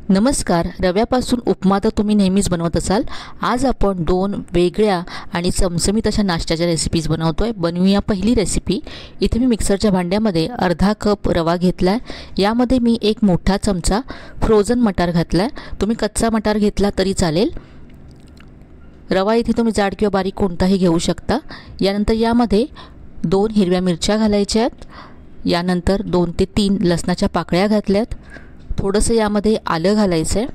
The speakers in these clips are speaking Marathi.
नमस्कार. रव्यापासून उपमा तर तुम्ही नेहमीच बनवत असाल. आज आपण दोन वेगळ्या आणि चमचमीत अशा नाश्त्याच्या रेसिपीज बनवतोय. बनवूया पहिली रेसिपी. इथे मी मिक्सरच्या भांड्यामध्ये अर्धा कप रवा घेतला आहे. यामध्ये मी एक मोठा चमचा फ्रोझन मटार घातला आहे. तुम्ही कच्चा मटार घेतला तरी चालेल. रवा इथे तुम्ही जाड किंवा बारीक कोणताही घेऊ शकता. यानंतर यामध्ये 2 हिरव्या मिरच्या घालायच्या आहेत. यानंतर 2 ते 3 लसणाच्या पाकळ्या घातल्यात. थोडंसं यामध्ये आलं घालायचं आहे.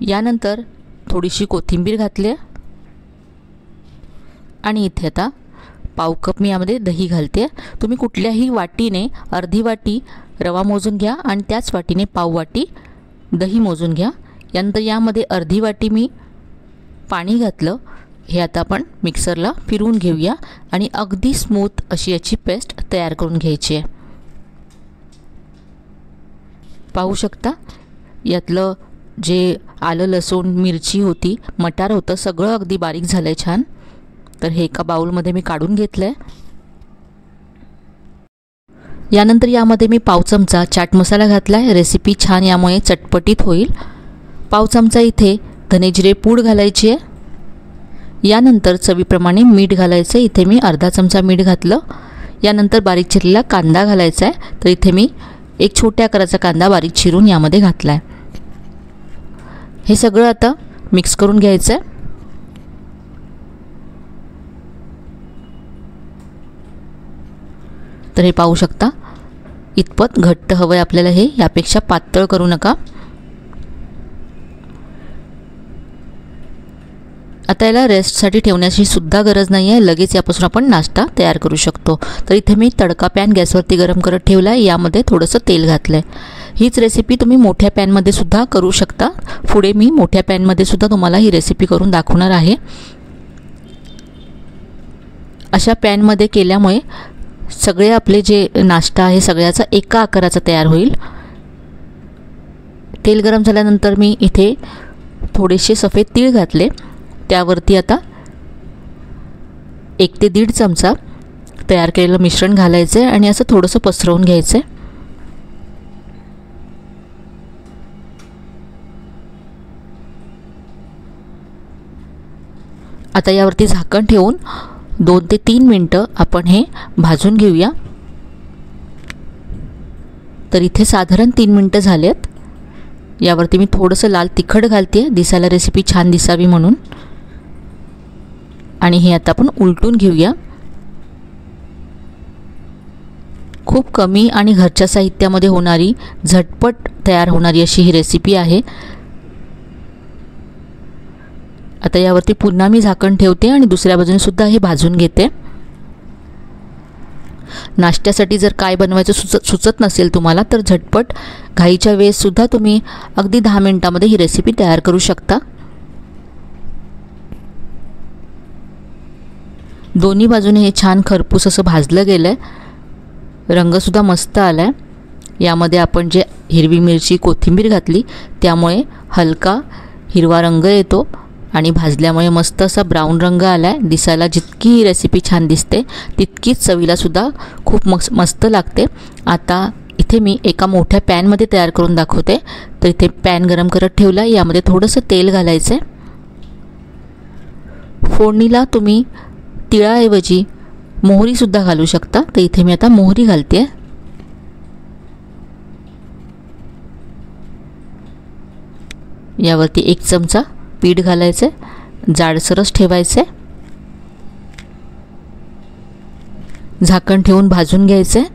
यानंतर थोडीशी कोथिंबीर घातली आहे आणि इथे आता पाव कप मी यामध्ये दही घालते. तुम्ही कुठल्याही वाटीने अर्धी वाटी रवा मोजून घ्या आणि त्याच वाटीने पाव वाटी दही मोजून घ्या. यानंतर यामध्ये अर्धी वाटी मी पाणी घातलं. हे आता आपण मिक्सरला फिरवून घेऊया आणि अगदी स्मूथ अशी याची पेस्ट तयार करून घ्यायची आहे. पाहू शकता यातलं जे आलं लसूण मिरची होती मटार होतं सगळं अगदी बारीक झालं आहे छान. तर हे एका बाउलमध्ये मी काढून घेतलं आहे. यानंतर यामध्ये मी पाव चमचा चाट मसाला घातला आहे. रेसिपी छान यामुळे चटपटीत होईल. पाव चमचा इथे धने जिरे पूड घालायची आहे. यानंतर चवीप्रमाणे मीठ घालायचं. इथे मी अर्धा चमचा मीठ घातलं. यानंतर बारीक चिरलेला कांदा घालायचा आहे. तर इथे मी एक छोट्या आकाराचा कांदा बारीक चिरून यामध्ये घातला आहे. हे सगळं आता मिक्स करून घ्यायचं आहे. तर हे पाहू शकता इतपत घट्ट हवं आहे आपल्याला. हे यापेक्षा पातळ करू नका. आता याला रेस्टसाठी ठेवण्याची सुद्धा गरज नाही आहे. लगेच यापासून आपण नाश्ता तयार करू शकतो. तर इथे मी तडका पॅन गॅसवरती गरम करत ठेवला आहे. यामध्ये थोडंसं तेल घातलं आहे. हीच रेसिपी तुम्ही मोठ्या पॅनमध्ये सुद्धा करू शकता. पुढे मी मोठ्या पॅनमध्ये सुद्धा तुम्हाला ही रेसिपी करून दाखवणार आहे. अशा पॅनमध्ये केल्यामुळे सगळे आपले जे नाश्ता आहे सगळ्याचा एका आकाराचा तयार होईल. तेल गरम झाल्यानंतर मी इथे थोडेसे सफेद तीळ घातले. त्यावरती आता 1 ते 1.5 चमचा तयार केलेलं मिश्रण घालायचं आहे आणि असं थोडंसं पसरवून घ्यायचं आहे. आता यावरती झाकण ठेवून 2 ते 3 मिनटं आपण हे भाजून घेऊया. तर इथे साधारण 3 मिनटं झालेत. यावरती मी थोडंसं लाल तिखट घालते दिसायला रेसिपी छान दिसावी म्हणून. आणि हे आता आपण उलटून घेऊया. खूप कमी आणि घरच्या साहित्यामध्ये होणारी झटपट तयार होणारी अशी ही रेसिपी आहे. आता यावरती पुन्हा मी झाकण ठेवते आणि दुसऱ्या बाजूने सुद्धा हे भाजून घेते. नाश्त्यासाठी जर काय बनवायचं सुचत नसेल तुम्हाला तर झटपट घाईच्या वेळेस सुद्धा तुम्ही अगदी 10 मिनिटांमध्ये ही रेसिपी तयार करू शकता. दोन्ही बाजूने हे छान खरपूस असं भाजलं गेलं आहे. रंगसुद्धा मस्त आला आहे. यामध्ये आपण जे हिरवी मिरची कोथिंबीर घातली त्यामुळे हलका हिरवा रंग येतो आणि भाजल्यामुळे मस्त असा ब्राऊन रंग आला आहे. दिसायला जितकी ही रेसिपी छान दिसते तितकीच चवीलासुद्धा खूप मस्त लागते. आता इथे मी एका मोठ्या पॅनमध्ये तयार करून दाखवते. तर इथे पॅन गरम करत ठेवला. यामध्ये थोडंसं तेल घालायचं आहे. फोडणीला तुम्ही तिळाऐवजी मोहरीसुद्धा घालू शकता. तर इथे मी आता मोहरी घालते. यावरती 1 चमचा पीठ घालायचं आहे. जाडसरच ठेवायचं आहे. झाकण ठेवून भाजून घ्यायचं आहे.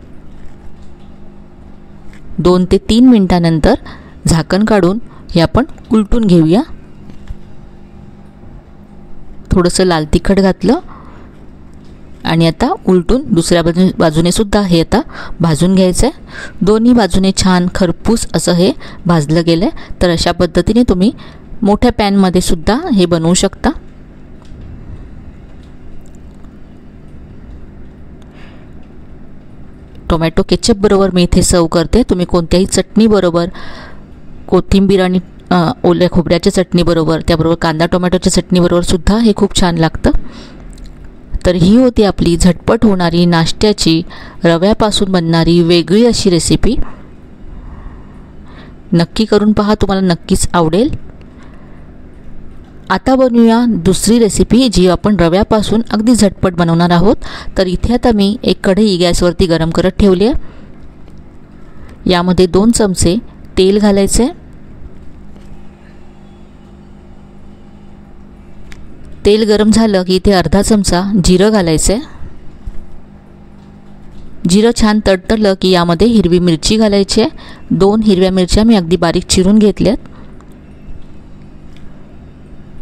2 ते 3 मिनिटांनंतर झाकण काढून हे आपण उलटून घेऊया. थोडंसं लाल तिखट घातलं आणि आता उलटून दुसऱ्या बाजूने सुद्धा हे आता भाजून घ्यायचं आहे. दोन्ही बाजूने छान खरपूस असं हे भाजलं गेलं आहे. तर अशा पद्धतीने तुम्ही मोठ्या पॅनमध्ये सुद्धा हे बनवू शकता. टोमॅटो केचप बरोबर मी इथे सर्व करते. तुम्ही कोणत्याही चटणी बरोबर, कोथिंबीर आणि ओल्या खोबऱ्याच्या चटणी बरोबर, त्याबरोबर कांदा टोमॅटोच्या चटणी बरोबर सुद्धा हे खूप छान लागतं. तर ही होती आपली झटपट होणारी नाश्त्याची रव्यापासून बनणारी वेगळी अशी रेसिपी. नक्की करून पहा, तुम्हाला नक्कीच आवडेल। आता बनवूया दुसरी रेसिपी, जी आपण रव्यापासून अगदी झटपट बनवणार आहोत। तर इथे आता मी एक कढई गॅसवरती गरम करत ठेवली आहे। यामध्ये 2 चमचे तेल घालायचे। तेल गरम झालं की इथे अर्धा चमचा जिरं घालायचे। जिरं छान तडतडलं की यामध्ये हिरवी मिरची घालायची आहे। 2 हिरव्या मिरच्या मी अगदी बारीक चिरून घेतल्यात।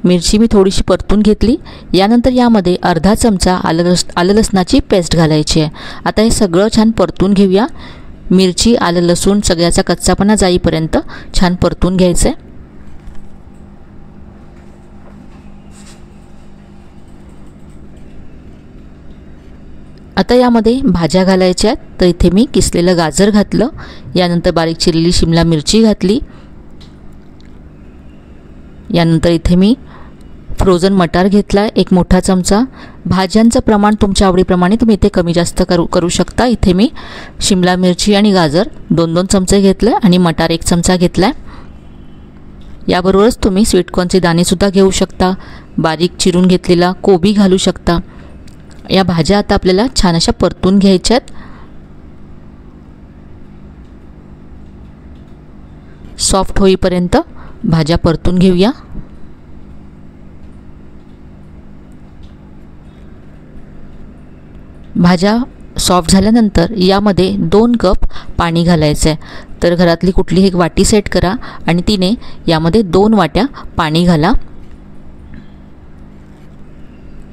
मिरची मी थोडीशी परतून घेतली। यानंतर यामध्ये अर्धा चमचा आलं लसणाची पेस्ट घालायची आहे। आता हे सगळं छान परतून घेऊया। मिरची, आलं, लसूण सगळ्याचा कच्चापणा जाईपर्यंत छान परतून घ्यायचं आहे। आता यामध्ये भाज्या घालायच्या आहेत। तर इथे मी किसलेलं गाजर घातलं। यानंतर बारीक चिरलेली शिमला मिरची घातली। यानंतर इथे मी फ्रोझन मटार घेतला, 1 मोठा चमचा। भाज्यांचं प्रमाण तुमच्या आवडीप्रमाणे तुम्ही इथे कमी जास्त करू शकता। इथे मी शिमला मिरची आणि गाजर 2-2 चमचे घेतले आणि मटार 1 चमचा घेतला। याबरोबरच तुम्ही स्वीटकॉर्नचे दाणेसुद्धा घेऊ शकता, बारीक चिरून घेतलेला कोबी घालू शकता। या भाज्या आता आपल्याला छान अशा परतून घ्यायच्यात। सॉफ्ट होईपर्यंत भाज्या परतून घेऊया। भाज्या सॉफ्ट झाल्यानंतर यामध्ये 2 कप पाणी घालायचं आहे। तर घरातली कुठलीही एक वाटी सेट करा आणि तिने यामध्ये 2 वाट्या पाणी घाला।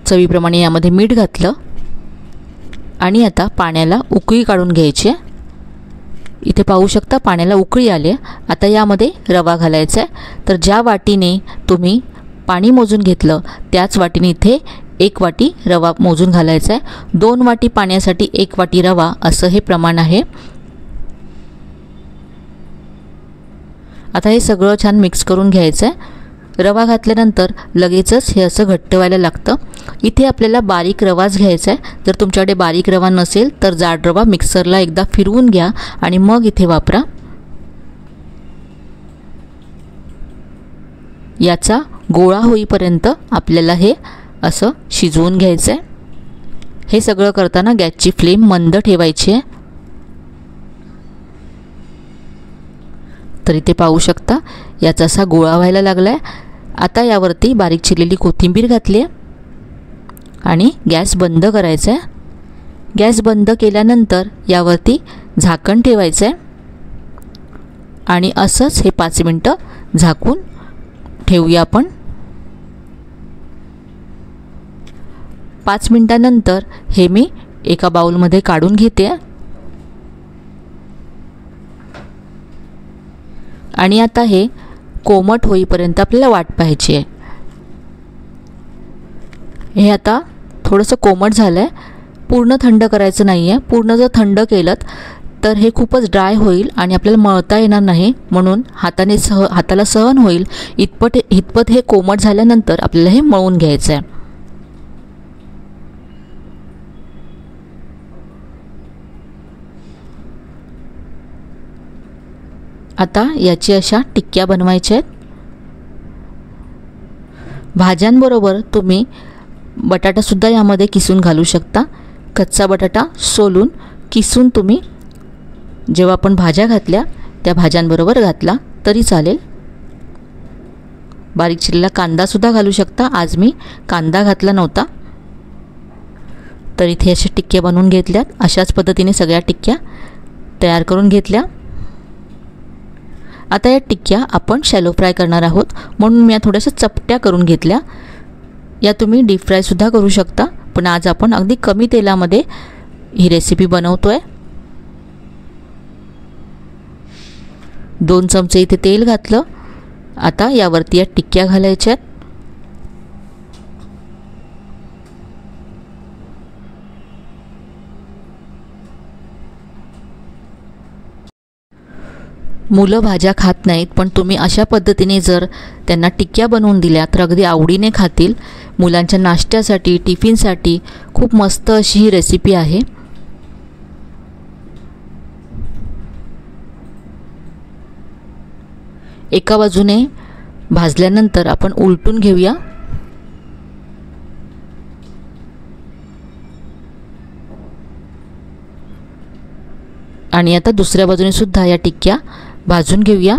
चवीप्रमाणे यामध्ये मीठ घातलं आणि आता पाण्याला उकळी काढून घ्यायची आहे। इथे पाहू शकता पाण्याला उकळी आली आहे। आता यामध्ये रवा घालायचा आहे। तर ज्या वाटीने तुम्ही पाणी मोजून घेतलं त्याच वाटीने इथे 1 वाटी रवा मोजून घालायचा आहे। 2 वाटी पाण्यासाठी 1 वाटी रवा असं हे प्रमाण आहे। आता हे सगळं छान मिक्स करून घ्यायचं आहे। रवा घातल्यानंतर लगेचच हे असं घट्ट व्हायला लागतं। इथे आपल्याला बारीक रवाच घ्यायचा आहे। जर तुमच्याकडे बारीक रवा नसेल तर जाड रवा मिक्सरला एकदा फिरवून घ्या आणि मग इथे वापरा। याचा गोळा होईपर्यंत आपल्याला हे असं शिजवून घ्यायचं आहे। हे सगळं करताना गॅसची फ्लेम मंद ठेवायची आहे। तर इथे पाहू शकता याचा असा गोळा व्हायला लागला आहे। आता यावरती बारीक चिरलेली कोथिंबीर घातली आहे आणि गॅस बंद करायचा आहे। गॅस बंद केल्यानंतर यावरती झाकण ठेवायचं आहे आणि असंच हे 5 मिनिटं झाकून ठेवूया आपण। 5 मिनिटांनंतर हे मी एका बाउलमध्ये काढून घेते आणि आता हे कोमट होईपर्यंत आपल्याला वाट पाहायची आहे। हे आता थोडंसं कोमट झालं आहे, पूर्ण थंड करायचं नाही आहे। पूर्ण जर थंड केलं तर हे खूपच ड्राय होईल आणि आपल्याला मळता येणार नाही। म्हणून हाताला सहन होईल इतपत हे कोमट झाल्यानंतर आपल्याला हे मळून घ्यायचं आहे। आता याची अशा टिक्क्या बनवायच्या आहेत। भाज्यांबरोबर तुम्ही बटाटासुद्धा यामध्ये किसून घालू शकता। कच्चा बटाटा सोलून किसून तुम्ही जेव्हा आपण भाज्या घातल्या त्या भाज्यांबरोबर घातला तरी चालेल। बारीक चिरलेला कांदासुद्धा घालू शकता। आज मी कांदा घातला नव्हता। तर इथे अशा टिक्क्या बनवून घेतल्यात। अशाच पद्धतीने सगळ्या टिक्क्या तयार करून घेतल्या। आता या टिक्क्या आपण शॅलो फ्राय करणार आहोत, म्हणून मी थोड्याशा चपट्या करून घेतल्या। या तुम्ही डीप फ्रायसुद्धा करू शकता, पण आज आपण अगदी कमी तेलामध्ये ही रेसिपी बनवतोय। 2 चमचे इथे तेल घातलं। आता यावरती या टिक्क्या घालायच्या। मुलं भाज्या खात नाहीत, पण तुम्ही अशा पद्धतीने जर त्यांना टिक्क्या बनवून दिल्या तर अगदी आवडीने खातील। मुलांच्या नाश्त्यासाठी, टिफिनसाठी खूप मस्त अशी ही रेसिपी आहे। एका बाजूने भाजल्यानंतर आपण उलटून घेऊया। आणि आता दुसऱ्या बाजूने सुद्धा या टिक्क्या भाजून घेऊया।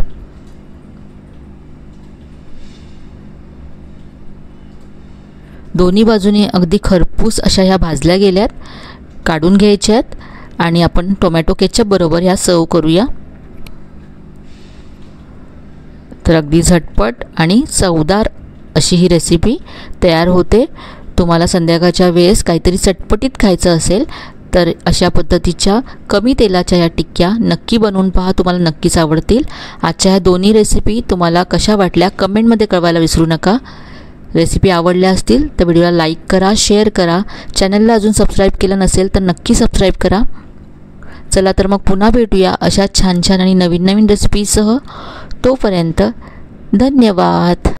दोन्ही बाजूने अगदी खरपूस अशा ह्या भाजल्या गेल्यात, काढून घ्यायच्यात आणि आपण टोमॅटो केचप बरोबर ह्या सर्व करूया। तर अगदी झटपट आणि चवदार अशी ही रेसिपी तयार होते। तुम्हाला संध्याकाळच्या वेळेस काहीतरी चटपटीत खायचं असेल तर अशा पद्धतीच्या कमी तेलाच्या या टिक्क्या नक्की बनवून पहा, तुम्हाला नक्कीच आवडतील। आजच्या ह्या दोन्ही रेसिपी तुम्हाला कशा वाटल्या कमेंटमध्ये कळवायला विसरू नका। रेसिपी आवडल्या असतील तर व्हिडिओला लाईक करा, शेअर करा। चॅनलला अजून सबस्क्राईब केलं नसेल तर नक्की सबस्क्राईब करा। चला तर मग पुन्हा भेटूया अशा छान छान आणि नवीन नवीन रेसिपीसह। तोपर्यंत धन्यवाद।